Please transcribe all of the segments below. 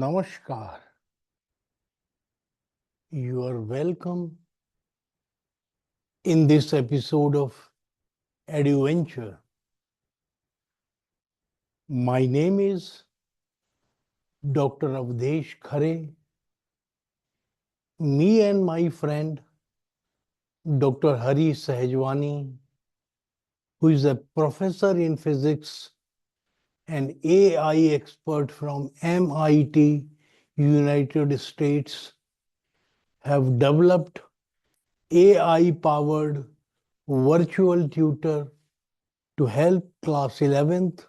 Namaskar. You are welcome in this episode of Adventure. My name is Dr. Avdesh Khare. Me and my friend Dr. Hari Sahajwani, who is a professor in physics and AI expert from MIT, United States, have developed AI-powered virtual tutor to help class 11th,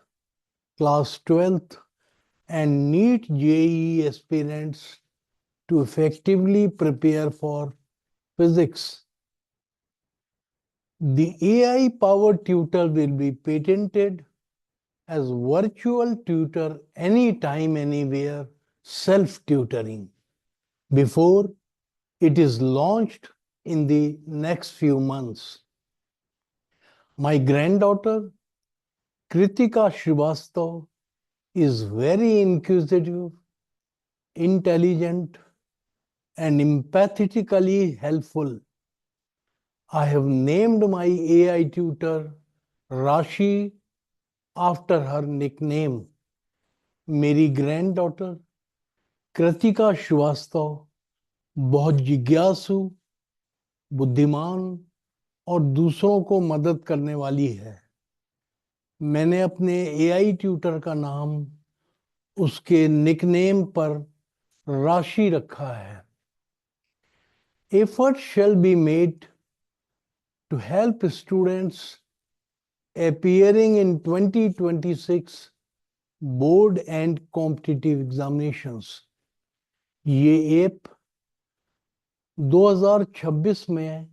class 12th, and NEET JEE aspirants to effectively prepare for physics. The AI-powered tutor will be patented as virtual tutor anytime, anywhere, self-tutoring before it is launched in the next few months. My granddaughter, Kritika Srivastav, is very inquisitive, intelligent, and empathetically helpful. I have named my AI tutor Rashi after her nickname. मेरी granddaughter Kritika Srivastava बहुत जिज्ञासु, बुद्धिमान और दूसरों को मदद करने वाली है। मैंने अपने AI ट्यूटर का नाम उसके निकनेम पर राशि रखा है। Efforts shall be made to help students appearing in 2026 board and competitive examinations. ये ऐप 2026 में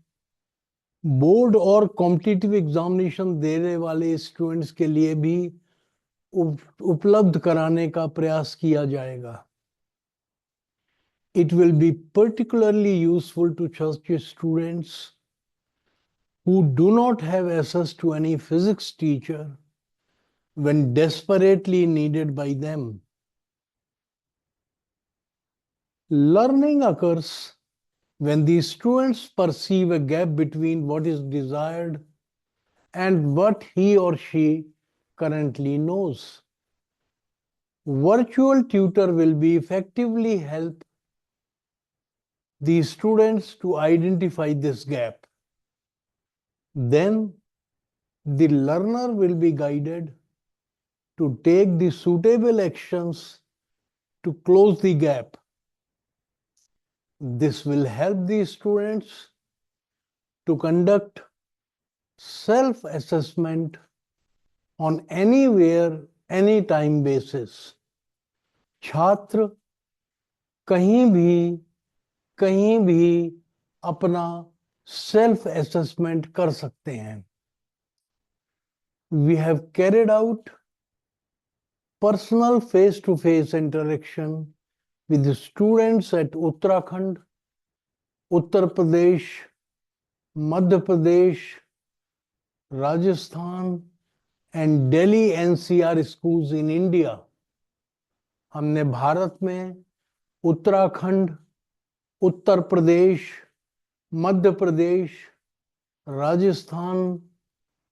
बोर्ड और कॉम्पिटिटिव एग्जामिनेशन देने वाले स्टूडेंट्स के लिए भी उपलब्ध कराने का प्रयास किया जाएगा। It will be particularly useful to such students who do not have access to any physics teacher when desperately needed by them. Learning occurs when the students perceive a gap between what is desired and what he or she currently knows. Virtual tutor will be effectively help the students to identify this gap. Then the learner will be guided to take the suitable actions to close the gap. This will help the students to conduct self-assessment on anywhere, anytime basis. छात्र कहीं भी अपना self assessment कर सकते हैं। We have carried out personal face-to-face interaction with the students at Uttarakhand, Uttar Pradesh, Madhya Pradesh, Rajasthan and Delhi NCR schools in India. हमने भारत में उत्तराखंड, उत्तर प्रदेश, मध्य प्रदेश, राजस्थान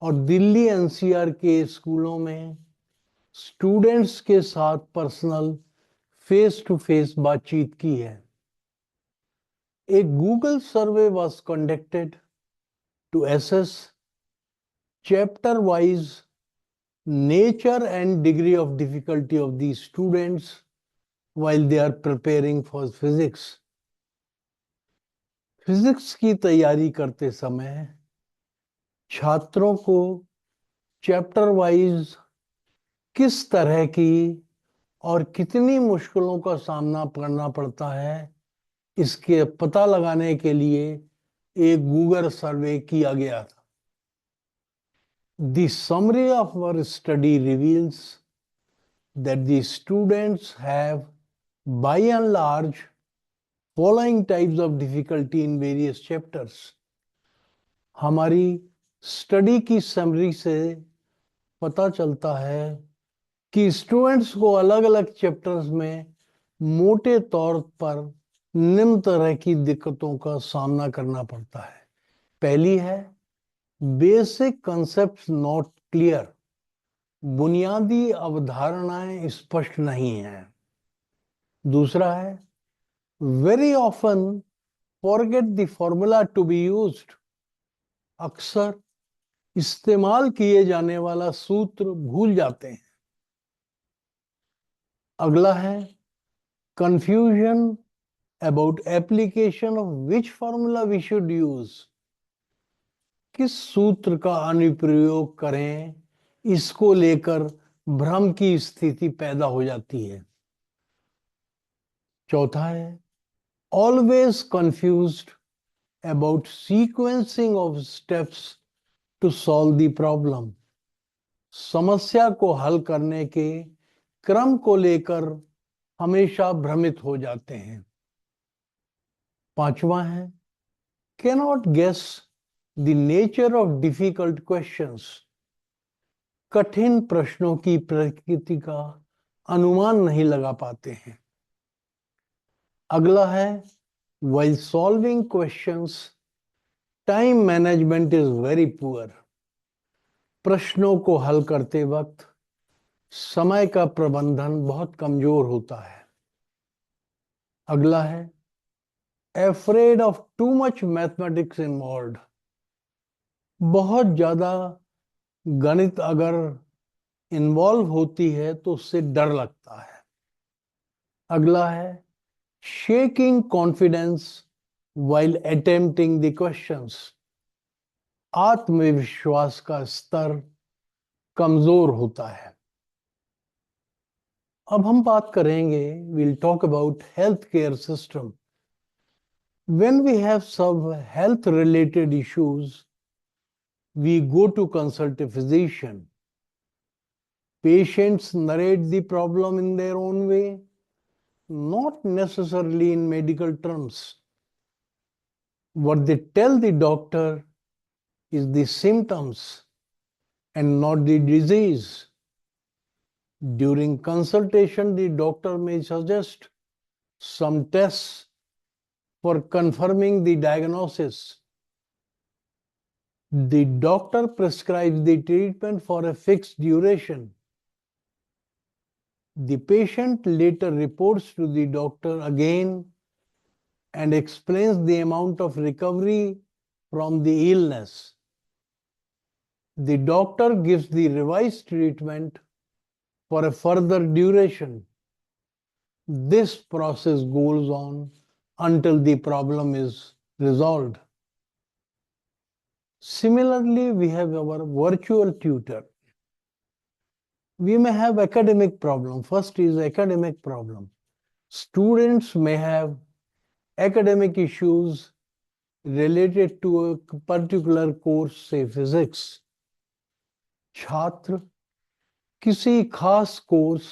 और दिल्ली NCR के स्कूलों में स्टूडेंट्स के साथ पर्सनल फेस टू फेस बातचीत की है। A Google survey was conducted to assess chapter-wise nature and degree of difficulty of these students while they are preparing for physics. Physics की तैयारी करते समय छात्रों को चैप्टर वाइज किस तरह की और कितनी मुश्किलों का सामना करना पड़ता है, इसके पता लगाने के लिए एक गूगल सर्वे किया गया था। The summary of our study reveals that the students have, by and large, following types of difficulty in various chapters. हमारी स्टडी की समरी से पता चलता है कि स्टूडेंट्स को अलग अलग चैप्टर्स में मोटे तौर पर निम्न तरह की दिक्कतों का सामना करना पड़ता है। पहली है बेसिक कंसेप्ट नॉट क्लियर, बुनियादी अवधारणाएं स्पष्ट नहीं हैं। दूसरा है very often forget the formula to be used, अक्सर इस्तेमाल किए जाने वाला सूत्र भूल जाते हैं। अगला है confusion about application of which formula we should use, किस सूत्र का अनुप्रयोग करें, इसको लेकर भ्रम की स्थिति पैदा हो जाती है। चौथा है always confused about sequencing of steps to solve the problem, समस्या को हल करने के क्रम को लेकर हमेशा भ्रमित हो जाते हैं। पांचवा है cannot guess the nature of difficult questions, कठिन प्रश्नों की प्रकृति का अनुमान नहीं लगा पाते हैं। अगला है while solving questions time management is very poor, प्रश्नों को हल करते वक्त समय का प्रबंधन बहुत कमजोर होता है। अगला है afraid of too much mathematics involved, बहुत ज्यादा गणित अगर इन्वॉल्व होती है तो उससे डर लगता है। अगला है shaking confidence while attempting the questions, आत्मविश्वास का स्तर कमजोर होता है। अब हम बात करेंगे, we'll talk about healthcare system. When we have some health related issues, we go to consult a physician. Patients narrate the problem in their own way, not necessarily in medical terms. What they tell the doctor is the symptoms and not the disease. During consultation, the doctor may suggest some tests for confirming the diagnosis. The doctor prescribes the treatment for a fixed duration. The patient later reports to the doctor again and explains the amount of recovery from the illness. The doctor gives the revised treatment for a further duration. This process goes on until the problem is resolved. Similarly, we have our virtual tutor. We may have academic problem. First is academic problem. Students may have academic issues related to a particular course, say physics. छात्र किसी खास course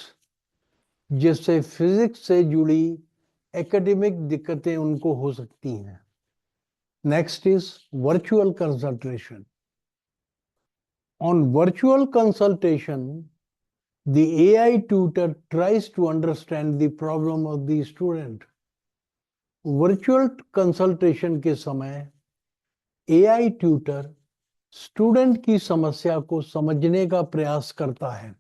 जैसे physics से जुड़ी academic दिक्कतें उनको हो सकती हैं। Next is virtual consultation. On virtual consultation the AI tutor tries to understand the problem of the student. Virtual consultation के समय AI ट्यूटर स्टूडेंट की समस्या को समझने का प्रयास करता है।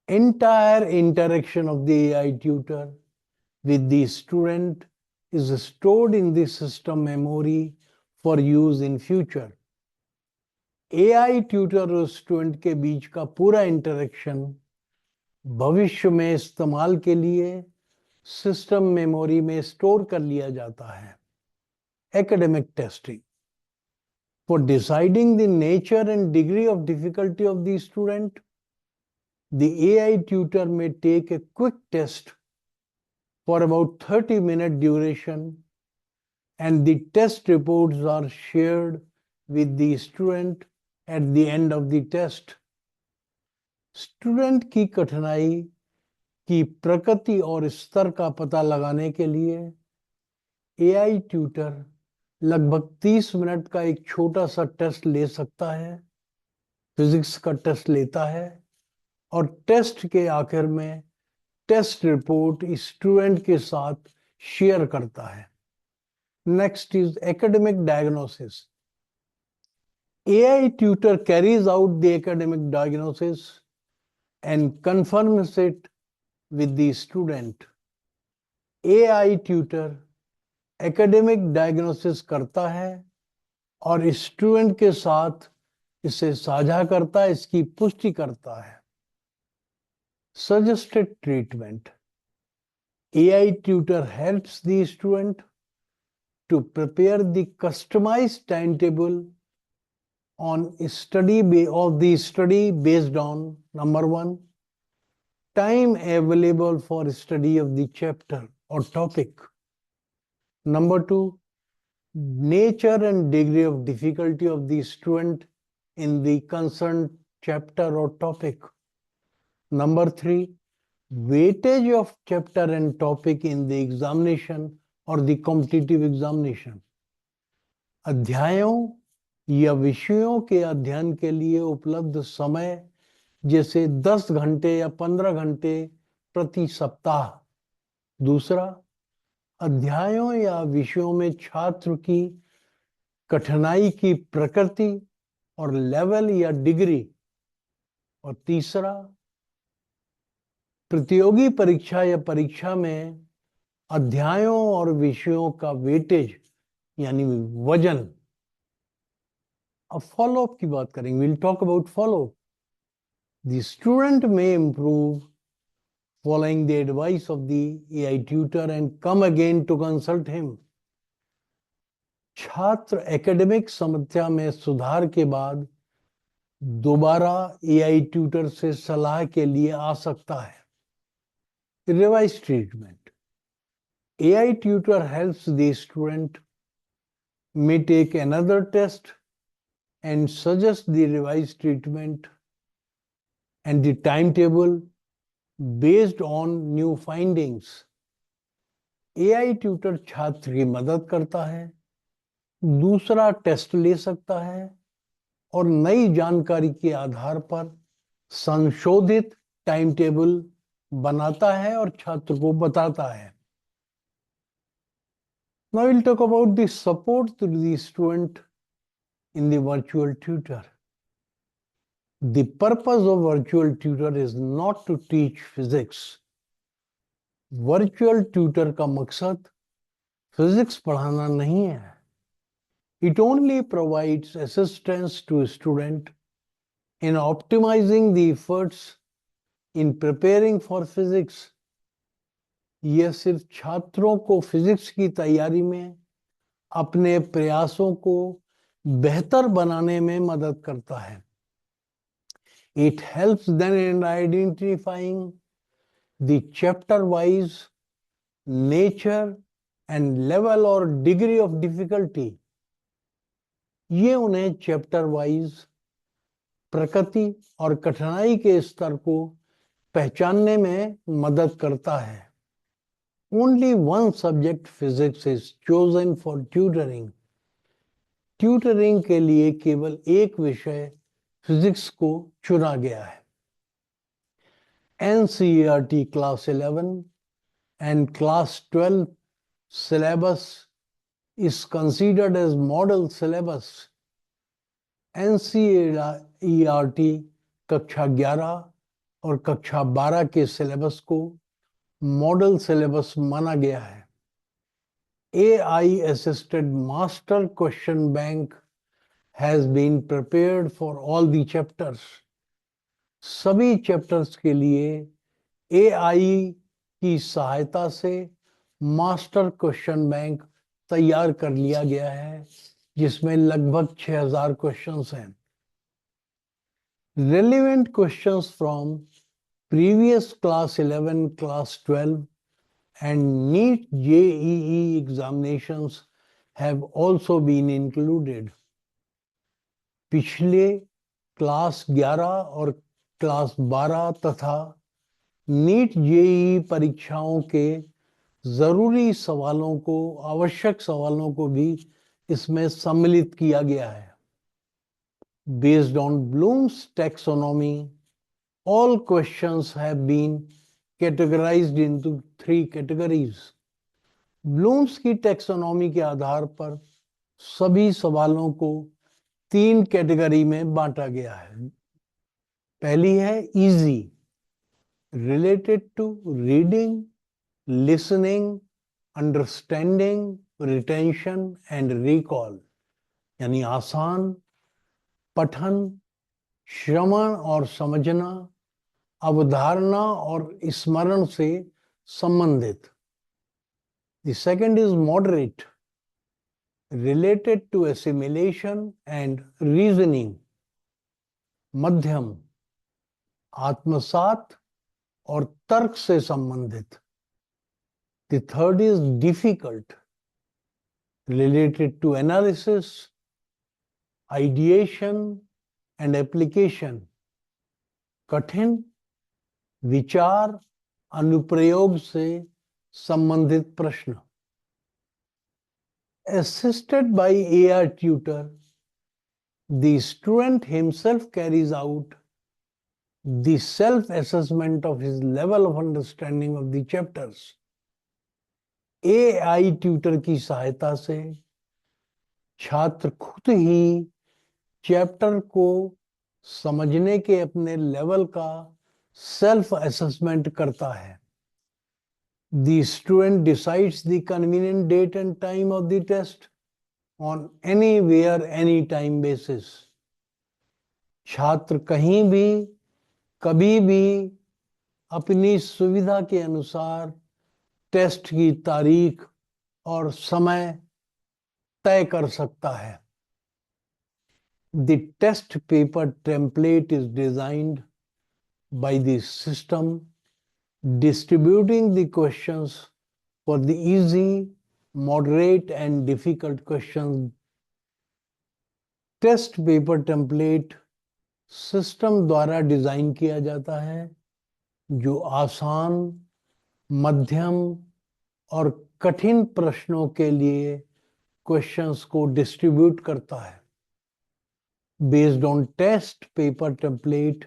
Entire interaction of the AI tutor with the student is stored in the system memory for use in future. AI tutor और स्टूडेंट के बीच का पूरा इंटरेक्शन भविष्य में इस्तेमाल के लिए सिस्टम मेमोरी में स्टोर कर लिया जाता है। Academic testing for deciding the nature and degree of difficulty of the student, the AI tutor may take a quick test for about 30-minute duration and the test reports are shared with the student at the end of the test. Student की कठिनाई की प्रकृति और स्तर का पता लगाने के लिए AI ट्यूटर लगभग 30 मिनट का एक छोटा सा टेस्ट ले सकता है। फिजिक्स का टेस्ट लेता है और टेस्ट के आखिर में टेस्ट रिपोर्ट स्टूडेंट के साथ शेयर करता है। Next is academic diagnosis. AI tutor carries out the academic diagnosis and confirms it with the student. AI tutor academic diagnosis करता है और स्टूडेंट के साथ इसे साझा करता है, इसकी पुष्टि करता है। Suggested treatment. AI tutor helps the student to prepare the customized timetable on study of the study based on number one, time available for study of the chapter or topic. Number two, nature and degree of difficulty of the student in the concerned chapter or topic. Number three, weightage of chapter and topic in the examination or the competitive examination. अध्यायों या विषयों के अध्ययन के लिए उपलब्ध समय जैसे 10 घंटे या 15 घंटे प्रति सप्ताह। दूसरा, अध्यायों या विषयों में छात्र की कठिनाई की प्रकृति और लेवल या डिग्री। और तीसरा, प्रतियोगी परीक्षा या परीक्षा में अध्यायों और विषयों का वेटेज यानी वजन। अब फॉलोअप की बात करेंगे। Will talk about follow up. The student में improve following the advice of the AI tutor and come again to consult him. छात्र एकेडमिक समस्या में सुधार के बाद दोबारा AI ट्यूटर से सलाह के लिए आ सकता है। Revise treatment. AI tutor helps the student may take another test and suggest the revised treatment and the timetable based on new findings. AI tutor छात्र की मदद करता है, दूसरा टेस्ट ले सकता है और नई जानकारी के आधार पर संशोधित टाइम टेबल बनाता है और छात्र को बताता है। Now we'll talk about the support to the student in the virtual tutor. The purpose of virtual tutor is not to teach physics. Virtual tutor का मकसद फिजिक्स पढ़ाना नहीं है। It only provides assistance to a student in optimizing the efforts in preparing for physics. यह सिर्फ छात्रों को physics की तैयारी में अपने प्रयासों को बेहतर बनाने में मदद करता है। It helps them in identifying the chapter-wise nature and level or degree of difficulty. ये उन्हें चैप्टर वाइज प्रकृति और कठिनाई के स्तर को पहचानने में मदद करता है। Only one subject physics is chosen for tutoring. Tutoring के लिए केवल एक विषय फिजिक्स को चुना गया है। NCERT class 11 and class 12 syllabus is considered as model syllabus. NCERT कक्षा 11 और कक्षा 12 के सिलेबस को मॉडल सिलेबस माना गया है। AI assisted master question bank has been prepared for all the chapters. सभी चैप्टर्स के लिए AI की सहायता से मास्टर क्वेश्चन बैंक तैयार कर लिया गया है, जिसमें लगभग 6000 क्वेश्चंस हैं। Relevant questions from previous class 11, class 12 and NEET JEE examinations have also been included. पिछले क्लास 11 और क्लास 12 तथा नीट जेईई परीक्षाओं के जरूरी सवालों को, आवश्यक सवालों को भी इसमें सम्मिलित किया गया है। Based on Bloom's taxonomy, all questions have been categorized into 3 categories. Blooms की टेक्सोनॉमी के आधार पर सभी सवालों को 3 कैटेगरी में बांटा गया है। पहली है easy, related to reading, listening, understanding, retention and recall, यानी आसान, पठन, श्रवण और समझना, अवधारणा और स्मरण से संबंधित। The second is moderate, related to assimilation and reasoning, मध्यम, आत्मसात और तर्क से संबंधित। The third is difficult, related to analysis, ideation and application, कठिन, विचार, अनुप्रयोग से संबंधित प्रश्न। Assisted by AR tutor, the student himself carries out the self-assessment of his level of understanding of the chapters. AI tutor की सहायता से छात्र खुद ही चैप्टर को समझने के अपने लेवल का सेल्फ असेसमेंट करता है। The student decides the convenient date and time of the test on anywhere, anytime basis. छात्र कहीं भी, कभी भी अपनी सुविधा के अनुसार टेस्ट की तारीख और समय तय कर सकता है। The test paper template is designed by the system, distributing the questions for the easy, moderate and difficult questions. Test paper template system द्वारा डिजाइन किया जाता है जो आसान, मध्यम और कठिन प्रश्नों के लिए क्वेश्चंस को डिस्ट्रीब्यूट करता है। Based on test paper template,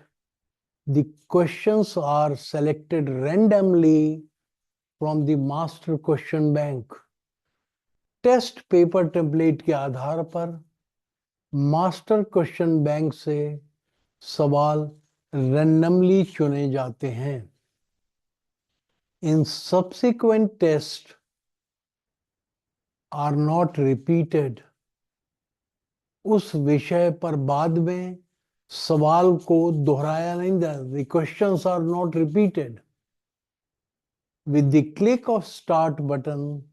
the questions are selected randomly from the master question bank. Test paper template के आधार पर मास्टर क्वेश्चन बैंक से सवाल रैंडमली चुने जाते हैं। In subsequent tests are not repeated. उस विषय पर बाद में सवाल को दोहराया नहीं जाता। The questions are not repeated. With the click of start button,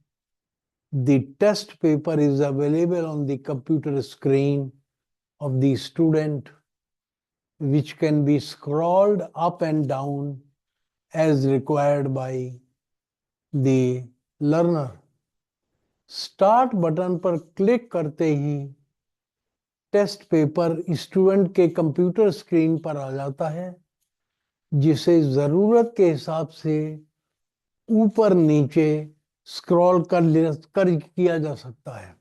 the test paper is available on the computer screen of the student, which can be scrolled up and down as required by the learner. Start button पर click करते ही test paper student के computer screen पर आ जाता है, जिसे जरूरत के हिसाब से ऊपर नीचे स्क्रॉल कर किया जा सकता है।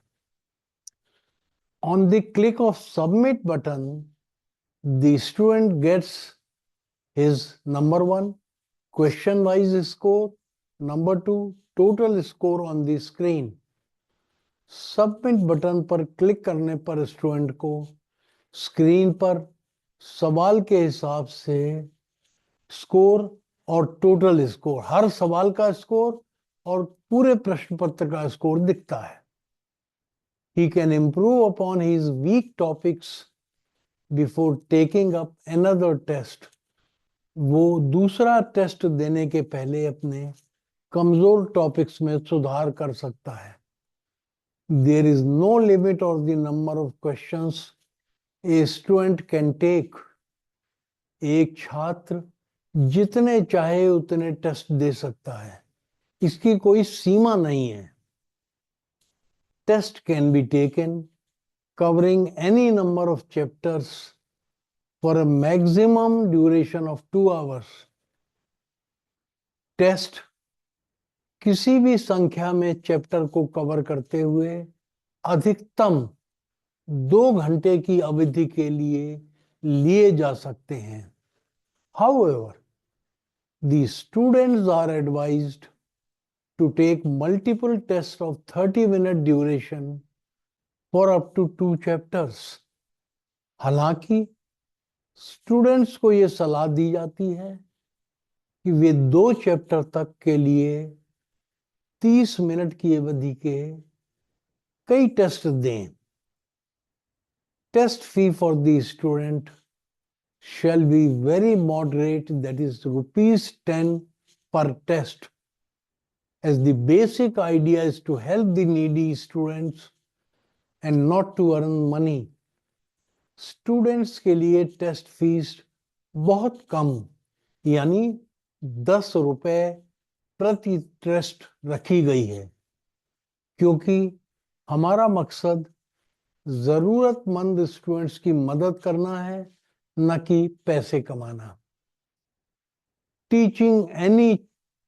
On the click of submit button, the student gets his number 1 question wise score, number 2 total score on the screen. Submit button पर क्लिक करने पर स्टूडेंट को स्क्रीन पर सवाल के हिसाब से स्कोर और टोटल स्कोर, हर सवाल का स्कोर और पूरे प्रश्न पत्र का स्कोर दिखता है। He can improve upon his weak topics before taking up another test. वो दूसरा टेस्ट देने के पहले अपने कमजोर टॉपिक्स में सुधार कर सकता है। There is no limit of the number of questions a student can take. एक छात्र जितने चाहे उतने टेस्ट दे सकता है, इसकी कोई सीमा नहीं है। Test can be taken covering any number of chapters for a maximum duration of 2 hours. Test किसी भी संख्या में चैप्टर को कवर करते हुए अधिकतम 2 घंटे की अवधि के लिए लिए जा सकते हैं। However, The students are advised to take multiple tests of 30-minute duration for up to 2 chapters. हालांकि स्टूडेंट्स को यह सलाह दी जाती है कि वे 2 चैप्टर तक के लिए 30 मिनट की अवधि के कई टेस्ट दें. Test fee for the student shall be very moderate, that is rupees 10 per test, as the basic idea is to help the needy students and not to earn money. Students के लिए test fees बहुत कम यानी 10 रुपए प्रति test रखी गई है, क्योंकि हमारा मकसद जरूरतमंद स्टूडेंट्स की मदद करना है, न कि पैसे कमाना. टीचिंग एनी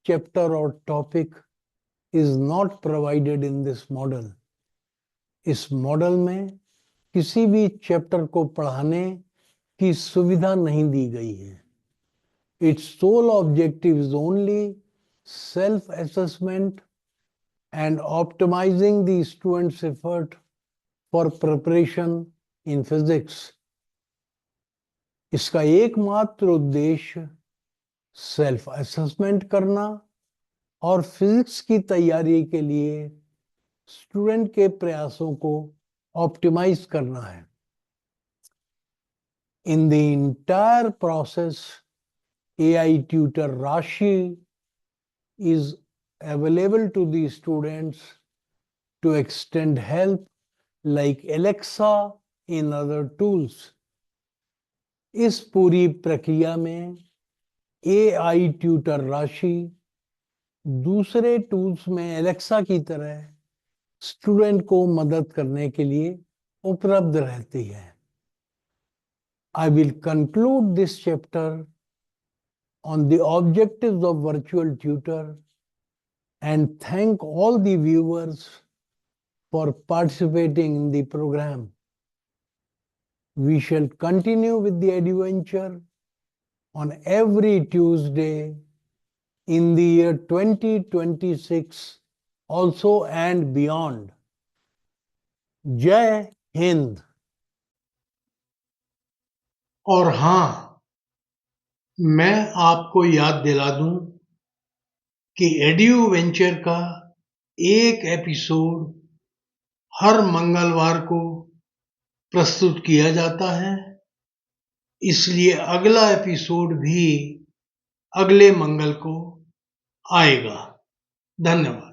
चैप्टर और topic is not provided in this model. इस मॉडल में किसी भी चैप्टर को पढ़ाने की सुविधा नहीं दी गई है. It's sole objective is only self assessment and optimising the students effort for preparation in physics. इसका एकमात्र उद्देश्य सेल्फ असेसमेंट करना और फिजिक्स की तैयारी के लिए स्टूडेंट के प्रयासों को ऑप्टिमाइज करना है. In the entire process, AI tutor Rashi is available to the students to extend help like Alexa in other tools. इस पूरी प्रक्रिया में AI tutor राशि दूसरे टूल्स में एलेक्सा की तरह स्टूडेंट को मदद करने के लिए उपलब्ध रहती है. I will conclude this chapter on the objectives of virtual tutor and thank all the viewers for participating in the program. We shall continue with the adventure on every Tuesday in the year 2026 also and beyond. Jai Hind. और हाँ, मैं आपको याद दिला दूं कि edu venture का एक एपिसोड हर मंगलवार को प्रस्तुत किया जाता है, इसलिए अगला एपिसोड भी अगले मंगल को आएगा. धन्यवाद.